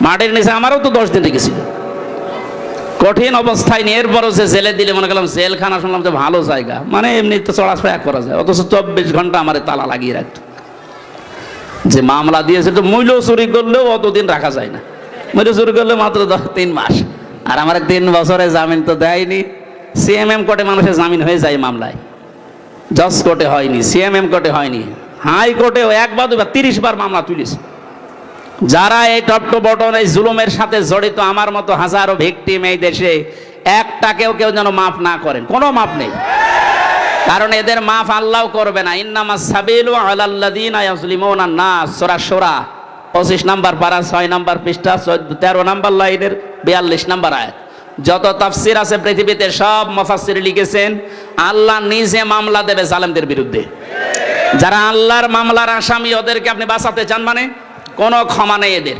মাটির নিচে আমারও তো 10 দিন রেখেছিল, কঠিন অবস্থায় নিয়ে এরপরও সে জেলে দিলে মনে করলাম জেলখানা শুনলাম যে ভালো জায়গা, মানে এমনি তো চড়াফেরা করা যায়, অথচ 24 ঘন্টা আমার তালা লাগিয়ে রাখত। যে মামলা দিয়েছে তো মূল্য চুরি করলেও অতদিন রাখা যায় না, মূল্য চুরি করলে মাত্র 3 মাস, আর আমার 3 বছরে জামিন তো দেয়নি। সিএমএম কোর্টে মানুষের জামিন হয়ে যায় মামলায়, জজ কোর্টে হয়নি, সিএমএম কোর্টে হয়নি, হাইকোর্টেও 1 বা 2 বার 30 বার মামলা তুলেছে। যারা এই টপ টু বটন এই জুলুমের সাথে জড়িত, আমার মতো হাজারো ভিকটিম এই দেশে, একটাকেও কেউ যেন মাফ না করেন, কোনো মাফ নেই, কারণ এদের মাফ আল্লাহ করবে না। ইন্নামাস সাবিলু আলাল্লাযিনা ইয়াজলিমুনা নাস, সূরা শূরা 25 নম্বর পারা 6 নম্বর পৃষ্ঠা 13 নম্বর লাইনের 42 নম্বর আয়াত। যত তাফসির আছে পৃথিবীতে সব মুফাসসির লিখেছেন আল্লাহ নিজে মামলা দেবে জালেমদের বিরুদ্ধে। যারা আল্লাহর মামলার আসামি, ওদেরকে আপনি বাঁচাতে চান মানে কোনো ক্ষমা নেই এদের।